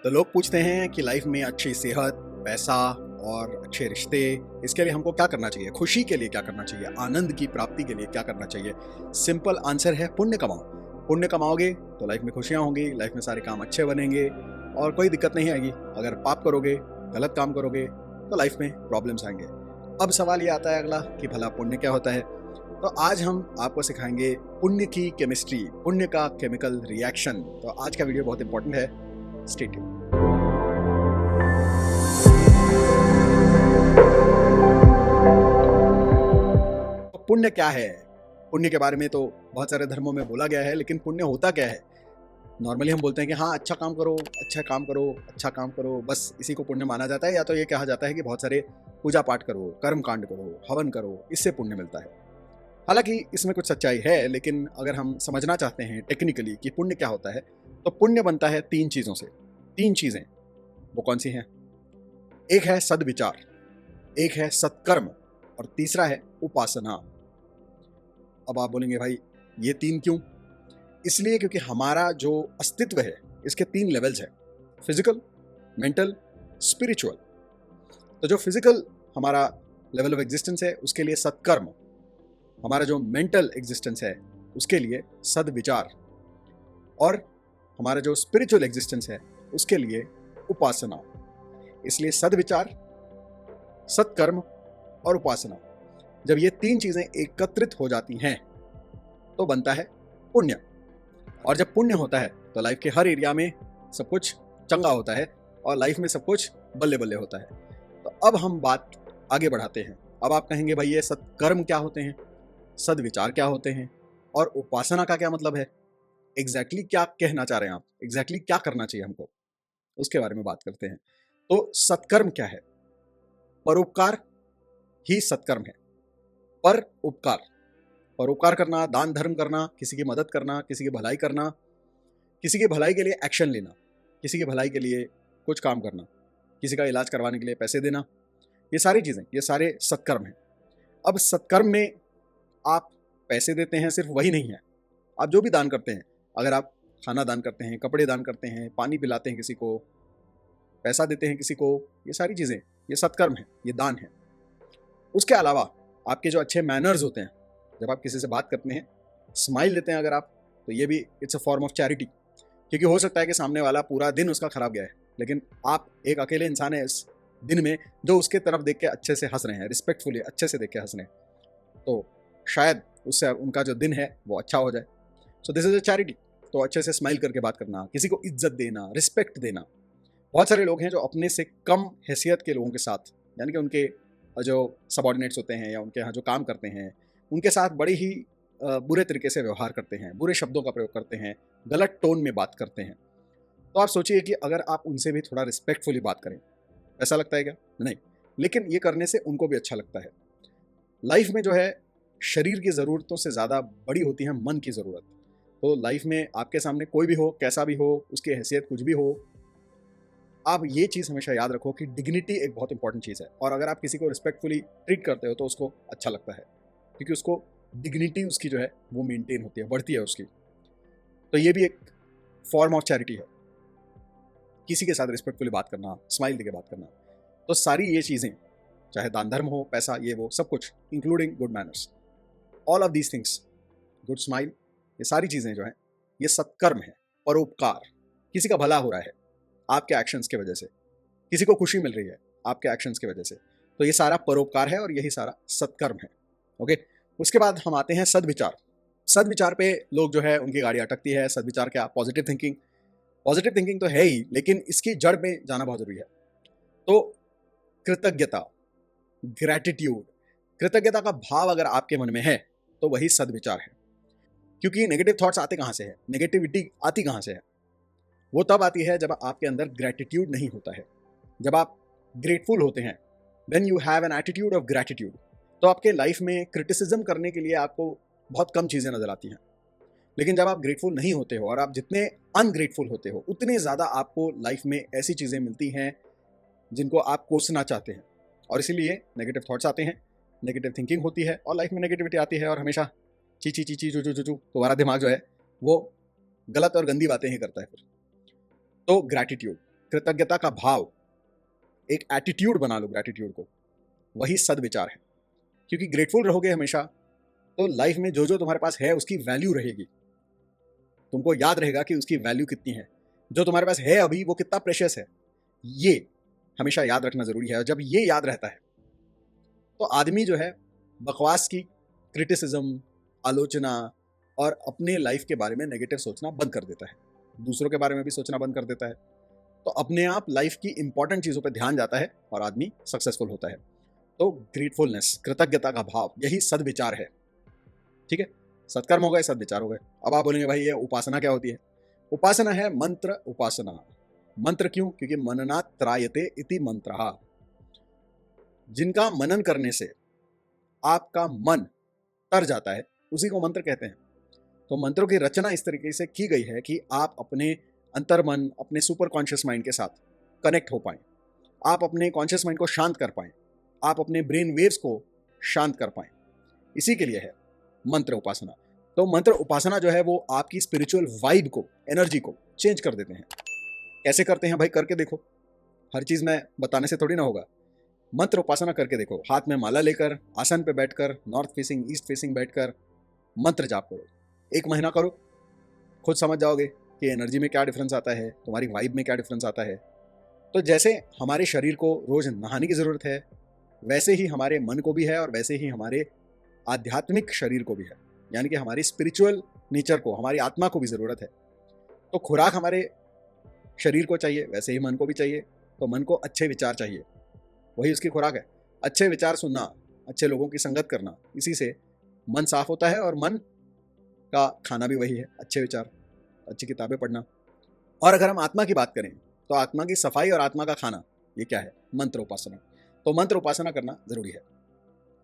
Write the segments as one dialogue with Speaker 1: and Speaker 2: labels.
Speaker 1: तो लोग पूछते हैं कि लाइफ में अच्छी सेहत, पैसा और अच्छे रिश्ते, इसके लिए हमको क्या करना चाहिए? खुशी के लिए क्या करना चाहिए? आनंद की प्राप्ति के लिए क्या करना चाहिए? सिंपल आंसर है पुण्य कमाओ। पुण्य कमाओगे तो लाइफ में खुशियाँ होंगी, लाइफ में सारे काम अच्छे बनेंगे और कोई दिक्कत नहीं आएगी। अगर पाप करोगे, गलत काम करोगे तो लाइफ में प्रॉब्लम्स आएंगे। अब सवाल ये आता है अगला कि भला पुण्य क्या होता है? तो आज हम आपको सिखाएंगे पुण्य की केमिस्ट्री, पुण्य का केमिकल रिएक्शन। तो आज का वीडियो बहुत इंपॉर्टेंट है, स्टे ट्यून्ड। पुण्य क्या है? पुण्य के बारे में तो बहुत सारे धर्मों में बोला गया है, लेकिन पुण्य होता क्या है? नॉर्मली हम बोलते हैं कि हाँ, अच्छा काम करो, अच्छा काम करो, अच्छा काम करो, बस इसी को पुण्य माना जाता है। या तो ये कहा जाता है कि बहुत सारे पूजा पाठ करो, कर्म कांड करो, हवन करो, इससे पुण्य मिलता है। हालांकि इसमें कुछ सच्चाई है, लेकिन अगर हम समझना चाहते हैं टेक्निकली कि पुण्य क्या होता है, तो पुण्य बनता है तीन चीज़ों से। तीन चीज़ें, वो कौन सी हैं? एक है सद्विचार, एक है सत्कर्म और तीसरा है उपासना। अब आप बोलेंगे भाई ये तीन क्यों? इसलिए क्योंकि हमारा जो अस्तित्व है इसके तीन लेवल्स हैं, फिजिकल, मेंटल, स्पिरिचुअल। तो जो फिजिकल हमारा लेवल ऑफ एग्जिस्टेंस है उसके लिए सत्कर्म, हमारा जो मेंटल एग्जिस्टेंस है उसके लिए सद्विचार, और हमारा जो स्पिरिचुअल एग्जिस्टेंस है उसके लिए उपासना। इसलिए सद्विचार, सत्कर्म और उपासना, जब ये तीन चीजें एकत्रित हो जाती हैं तो बनता है पुण्य। और जब पुण्य होता है तो लाइफ के हर एरिया में सब कुछ चंगा होता है और लाइफ में सब कुछ बल्ले बल्ले होता है। तो अब हम बात आगे बढ़ाते हैं। अब आप कहेंगे भाई ये सत्कर्म क्या होते हैं, सद्विचार क्या होते हैं और उपासना का क्या मतलब है? एग्जैक्टली क्या कहना चाह रहे हैं आप? एग्जैक्टली क्या करना चाहिए हमको, उसके बारे में बात करते हैं। तो सत्कर्म क्या है? परोपकार ही सत्कर्म है। पर उपकार, परोपकार करना, दान धर्म करना, किसी की मदद करना, किसी की भलाई करना, किसी की भलाई के लिए एक्शन लेना, किसी की भलाई के लिए कुछ काम करना, किसी का इलाज करवाने के लिए पैसे देना, ये सारी चीज़ें, ये सारे सत्कर्म हैं। अब सत्कर्म में आप पैसे देते हैं, सिर्फ वही नहीं है, आप जो भी दान करते हैं, अगर आप खाना दान करते हैं, कपड़े दान करते हैं, पानी पिलाते हैं किसी को, पैसा देते हैं किसी को, ये सारी चीज़ें, ये सत्कर्म है, ये दान है। उसके अलावा आपके जो अच्छे मैनर्स होते हैं, जब आप किसी से बात करते हैं, स्माइल देते हैं अगर आप, तो ये भी it's a form of charity. क्योंकि हो सकता है कि सामने वाला पूरा दिन उसका खराब गया है, लेकिन आप एक अकेले इंसान है इस दिन में जो उसके तरफ देख के अच्छे से हंस रहे हैं, रिस्पेक्टफुली अच्छे से देख के हंस रहे हैं, तो शायद उससे उनका जो दिन है वो अच्छा हो जाए। So this is a charity. तो अच्छे से स्माइल करके बात करना, किसी को इज्जत देना, रिस्पेक्ट देना। बहुत सारे लोग हैं जो अपने से कम हैसियत के लोगों के साथ, यानी कि उनके जो सबॉर्डिनेट्स होते हैं या उनके यहाँ जो काम करते हैं, उनके साथ बड़ी ही बुरे तरीके से व्यवहार करते हैं, बुरे शब्दों का प्रयोग करते हैं, गलत टोन में बात करते हैं। तो आप सोचिए कि अगर आप उनसे भी थोड़ा रिस्पेक्टफुली बात करें, ऐसा लगता है क्या? नहीं, लेकिन ये करने से उनको भी अच्छा लगता है। लाइफ में जो है, शरीर की ज़रूरतों से ज़्यादा बड़ी होती है मन की ज़रूरत। तो लाइफ में आपके सामने कोई भी हो, कैसा भी हो, उसकी हैसियत कुछ भी हो, आप ये चीज़ हमेशा याद रखो कि डिग्निटी एक बहुत इंपॉर्टेंट चीज़ है। और अगर आप किसी को रिस्पेक्टफुली ट्रीट करते हो तो उसको अच्छा लगता है, क्योंकि उसको डिग्निटी उसकी जो है वो मेंटेन होती है, बढ़ती है उसकी। तो ये भी एक फॉर्म ऑफ चैरिटी है, किसी के साथ रिस्पेक्टफुली बात करना, स्माइल देके बात करना। तो सारी ये चीज़ें, चाहे दान धर्म हो, पैसा, ये वो सब कुछ, including good manners, all of these things, good smile, ये सारी चीज़ें जो हैं ये सत्कर्म है, परोपकार। किसी का भला हो रहा है आपके एक्शंस के वजह से, किसी को खुशी मिल रही है आपके एक्शंस की वजह से, तो ये सारा परोपकार है और यही सारा सत्कर्म है। ओके, उसके बाद हम आते हैं सद्विचार। सद्विचार पे लोग जो है उनकी गाड़ी अटकती है। सद्विचार क्या? Positive thinking. पॉजिटिव थिंकिंग तो है ही, लेकिन इसकी जड़ में जाना बहुत जरूरी है। तो कृतज्ञता, ग्रैटिट्यूड, कृतज्ञता का भाव अगर आपके मन में है तो वही सद्विचार है। क्योंकि नेगेटिव थॉट्स आते कहाँ से हैं, नेगेटिविटी आती कहाँ से है? वो तब आती है जब आपके अंदर ग्रैटिट्यूड नहीं होता है। जब आप ग्रेटफुल होते हैं, then you have an attitude of gratitude, तो आपके लाइफ में क्रिटिसिज्म करने के लिए आपको बहुत कम चीज़ें नजर आती हैं। लेकिन जब आप ग्रेटफुल नहीं होते हो, और आप जितने अनग्रेटफुल होते हो, उतने ज़्यादा आपको लाइफ में ऐसी चीज़ें मिलती हैं जिनको आप कोसना चाहते हैं, और इसीलिए नेगेटिव थॉट्स आते हैं, नेगेटिव थिंकिंग होती है, और लाइफ में नेगेटिविटी आती है, और हमेशा चीची चीची चू चू चू चू तुम्हारा दिमाग जो है वो गलत और गंदी बातें ही करता है फिर। तो ग्रैटिट्यूड, कृतज्ञता का भाव, एक एटीट्यूड बना लो ग्रैटिट्यूड को, वही सद्विचार है। क्योंकि ग्रेटफुल रहोगे हमेशा तो लाइफ में जो जो तुम्हारे पास है उसकी वैल्यू रहेगी, तुमको याद रहेगा कि उसकी वैल्यू कितनी है, जो तुम्हारे पास है अभी वो कितना प्रेशियस है, ये हमेशा याद रखना जरूरी है। और जब ये याद रहता है तो आदमी जो है बकवास की, क्रिटिसिज्म, आलोचना और अपने लाइफ के बारे में नेगेटिव सोचना बंद कर देता है, दूसरों के बारे में भी सोचना बंद कर देता है। तो अपने आप लाइफ की इंपॉर्टेंट चीज़ों पर ध्यान जाता है और आदमी सक्सेसफुल होता है। तो ग्रेटफुलनेस, कृतज्ञता का भाव, यही सद्विचार है। ठीक है, सत्कर्म हो गए, सद्विचार हो गए। अब आप बोलेंगे भाई ये उपासना क्या होती है? उपासना है मंत्र उपासना। मंत्र क्यों? क्योंकि मननात् त्रायते इति मंत्रः। जिनका मनन करने से आपका मन तर जाता है उसी को मंत्र कहते हैं। तो मंत्रों की रचना इस तरीके से की गई है कि आप अपने अंतर्मन, अपने सुपर कॉन्शियस माइंड के साथ कनेक्ट हो पाएं, आप अपने कॉन्शियस माइंड को शांत कर पाएं, आप अपने ब्रेन वेव्स को शांत कर पाएं। इसी के लिए है मंत्र उपासना। तो मंत्र उपासना जो है वो आपकी स्पिरिचुअल वाइब को, एनर्जी को चेंज कर देते हैं। कैसे करते हैं भाई? करके देखो, हर चीज़ मैं बताने से थोड़ी ना होगा। मंत्र उपासना करके देखो, हाथ में माला लेकर, आसन पे बैठकर, नॉर्थ फेसिंग, ईस्ट फेसिंग बैठकर मंत्र जाप करो। 1 महीना करो, खुद समझ जाओगे कि एनर्जी में क्या डिफरेंस आता है, तुम्हारी वाइब में क्या डिफरेंस आता है। तो जैसे हमारे शरीर को रोज नहाने की ज़रूरत है, वैसे ही हमारे मन को भी है और वैसे ही हमारे आध्यात्मिक शरीर को भी है, यानी कि हमारी स्पिरिचुअल नेचर को, हमारी आत्मा को भी ज़रूरत है। तो खुराक हमारे शरीर को चाहिए, वैसे ही मन को भी चाहिए। तो मन को अच्छे विचार चाहिए, वही उसकी खुराक है। अच्छे विचार सुनना, अच्छे लोगों की संगत करना, इसी से मन साफ होता है और मन का खाना भी वही है, अच्छे विचार, अच्छी किताबें पढ़ना। और अगर हम आत्मा की बात करें तो आत्मा की सफाई और आत्मा का खाना, ये क्या है? मंत्र उपासना। तो मंत्र उपासना करना जरूरी है।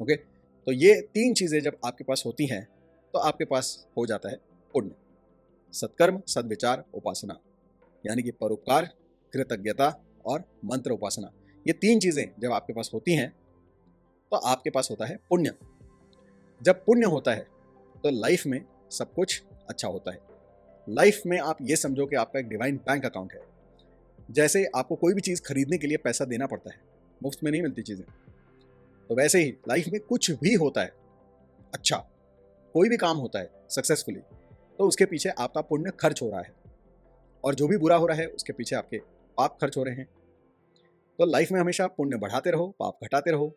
Speaker 1: ओके, तो ये 3 चीज़ें जब आपके पास होती हैं तो आपके पास हो जाता है पुण्य। सत्कर्म, सद्विचार, उपासना, यानी कि परोपकार, कृतज्ञता और मंत्र उपासना। ये 3 चीज़ें जब आपके पास होती हैं तो आपके पास होता है पुण्य। जब पुण्य होता है तो लाइफ में सब कुछ अच्छा होता है। लाइफ में आप ये समझो कि आपका एक डिवाइन बैंक अकाउंट है। जैसे आपको कोई भी चीज़ खरीदने के लिए पैसा देना पड़ता है, मुफ्त में नहीं मिलती चीज़ें, तो वैसे ही लाइफ में कुछ भी होता है अच्छा, कोई भी काम होता है सक्सेसफुली, तो उसके पीछे आपका पुण्य खर्च हो रहा है, और जो भी बुरा हो रहा है उसके पीछे आपके पाप खर्च हो रहे हैं। तो लाइफ में हमेशा पुण्य बढ़ाते रहो, पाप घटाते रहो।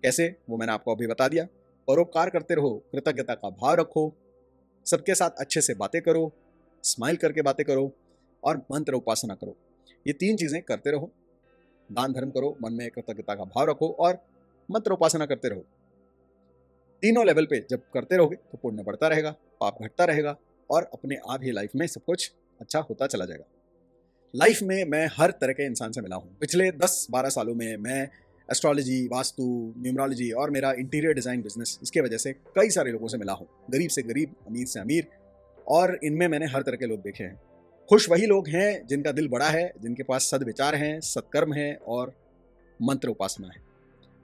Speaker 1: कैसे? वो मैंने आपको अभी बता दिया। परोपकार करते रहो, कृतज्ञता का भाव रखो, सबके साथ अच्छे से बातें करो, स्माइल करके बातें करो, और मंत्र उपासना करो। ये 3 चीज़ें करते रहो। दान धर्म करो, मन में कृतज्ञता का भाव रखो और मंत्र उपासना करते रहो। तीनों लेवल पे जब करते रहोगे तो पुण्य बढ़ता रहेगा, पाप घटता रहेगा, और अपने आप ही लाइफ में सब कुछ अच्छा होता चला जाएगा। लाइफ में मैं हर तरह के इंसान से मिला हूँ। पिछले 10-12 सालों में मैं एस्ट्रोलॉजी, वास्तु, न्यूमरोलॉजी और मेरा इंटीरियर डिज़ाइन बिजनेस, इसके वजह से कई सारे लोगों से मिला हूँ, गरीब से गरीब, अमीर से अमीर, और इनमें मैंने हर तरह के लोग देखे हैं। खुश वही लोग हैं जिनका दिल बड़ा है, जिनके पास सद्विचार हैं, सत्कर्म है और मंत्र उपासना है।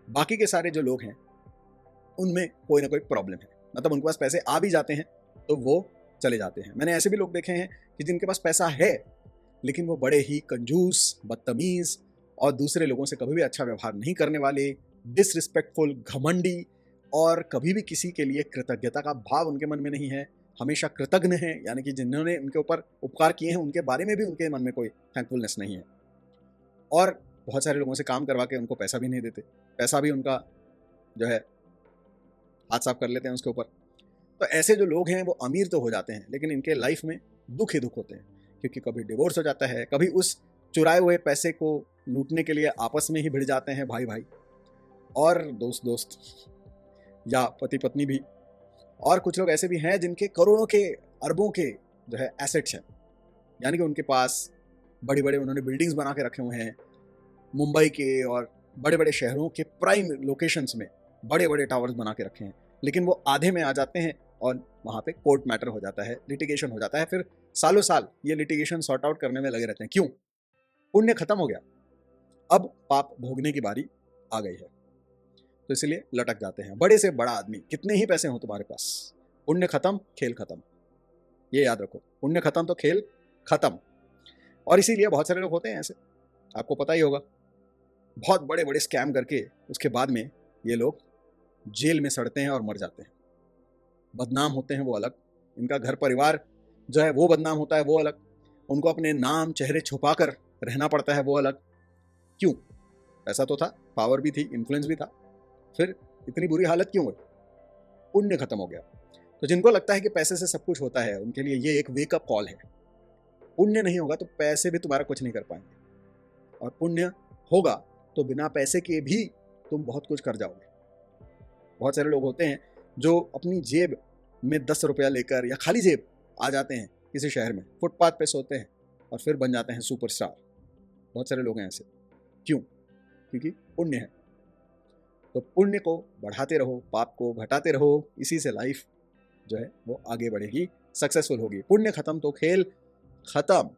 Speaker 1: बाकी के सारे जो लोग हैं उनमें कोई ना कोई प्रॉब्लम है, मतलब उनके पास पैसे आ भी जाते हैं तो वो चले जाते हैं। मैंने ऐसे भी लोग देखे हैं कि जिनके पास पैसा है लेकिन वो बड़े ही कंजूस, बदतमीज और दूसरे लोगों से कभी भी अच्छा व्यवहार नहीं करने वाले, डिसरिस्पेक्टफुल, घमंडी, और कभी भी किसी के लिए कृतज्ञता का भाव उनके मन में नहीं है। हमेशा कृतज्ञ हैं, यानी कि जिन्होंने उनके ऊपर उपकार किए हैं उनके बारे में भी उनके मन में कोई थैंकफुलनेस नहीं है। और बहुत सारे लोगों से काम करवा के उनको पैसा भी नहीं देते, पैसा भी उनका जो है हाथ साफ कर लेते हैं उसके ऊपर। तो ऐसे जो लोग हैं वो अमीर तो हो जाते हैं लेकिन इनके लाइफ में दुख ही दुख होते हैं, क्योंकि कभी डिवोर्स हो जाता है, कभी उस चुराए हुए पैसे को लूटने के लिए आपस में ही भिड़ जाते हैं भाई भाई, और दोस्त दोस्त, या पति पत्नी भी। और कुछ लोग ऐसे भी हैं जिनके करोड़ों के, अरबों के जो है एसेट्स हैं, यानी कि उनके पास बड़े बड़े उन्होंने बिल्डिंग्स बना के रखे हुए हैं, मुंबई के और बड़े बड़े शहरों के प्राइम लोकेशंस में बड़े बड़े टावर्स बना के रखे हैं, लेकिन वो आधे में आ जाते हैं और वहाँ पे कोर्ट मैटर हो जाता है, लिटिगेशन हो जाता है, फिर सालों साल ये लिटिगेशन सॉर्ट आउट करने में लगे रहते हैं। क्यों? पुण्य खत्म हो गया, अब पाप भोगने की बारी आ गई है, तो इसलिए लटक जाते हैं। बड़े से बड़ा आदमी, कितने ही पैसे हो तुम्हारे पास, पुण्य खत्म, खेल खत्म। ये याद रखो, पुण्य खत्म तो खेल खत्म। और इसीलिए बहुत सारे लोग होते हैं ऐसे, आपको पता ही होगा, बहुत बड़े बड़े स्कैम करके उसके बाद में ये लोग जेल में सड़ते हैं और मर जाते हैं। बदनाम होते हैं वो अलग, इनका घर परिवार जो है वो बदनाम होता है वो अलग, उनको अपने नाम चेहरे छुपा कर रहना पड़ता है वो अलग। क्यों? पैसा तो था, पावर भी थी, इन्फ्लुएंस भी था, फिर इतनी बुरी हालत क्यों हुई? पुण्य खत्म हो गया। तो जिनको लगता है कि पैसे से सब कुछ होता है, उनके लिए ये एक वेकअप कॉल है। पुण्य नहीं होगा तो पैसे भी तुम्हारा कुछ नहीं कर पाएंगे, और पुण्य होगा तो बिना पैसे के भी तुम बहुत कुछ कर जाओगे। बहुत सारे लोग होते हैं जो अपनी जेब में 10 रुपया लेकर या खाली जेब आ जाते हैं किसी शहर में, फुटपाथ पे सोते हैं और फिर बन जाते हैं सुपरस्टार। बहुत सारे लोग हैं ऐसे। क्यों? क्योंकि पुण्य है। तो पुण्य को बढ़ाते रहो, पाप को घटाते रहो, इसी से लाइफ जो है वो आगे बढ़ेगी, सक्सेसफुल होगी। पुण्य खत्म तो खेल खत्म।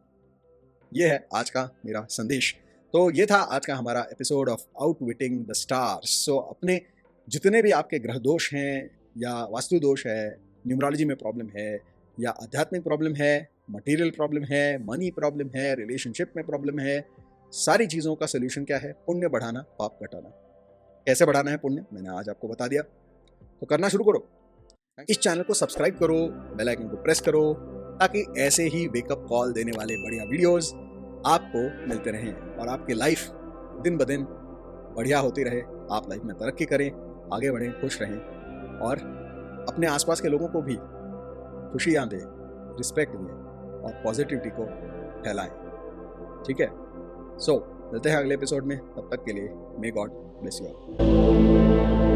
Speaker 1: ये है आज का मेरा संदेश। तो ये था आज का हमारा episode of outwitting the stars. सो अपने जितने भी आपके ग्रह दोष हैं या वास्तु दोष है, न्यूमरोलॉजी में प्रॉब्लम है या आध्यात्मिक प्रॉब्लम है, मटेरियल प्रॉब्लम है, मनी प्रॉब्लम है, रिलेशनशिप में प्रॉब्लम है, सारी चीज़ों का सोल्यूशन क्या है? पुण्य बढ़ाना, पाप घटाना। कैसे बढ़ाना है पुण्य, मैंने आज आपको बता दिया। तो करना शुरू करो। इस चैनल को सब्सक्राइब करो, बेल आइकन को प्रेस करो, ताकि ऐसे ही वेकअप कॉल देने वाले बढ़िया वीडियोस आपको मिलते रहें और आपकी लाइफ दिन ब दिन बढ़िया होती रहे। आप लाइफ में तरक्की करें, आगे बढ़ें, खुश रहें और अपने आसपास के लोगों को भी खुशियाँ दें, रिस्पेक्ट दें और पॉजिटिविटी को फैलाएं। ठीक है? सो मिलते हैं अगले एपिसोड में। तब तक के लिए may God bless you all.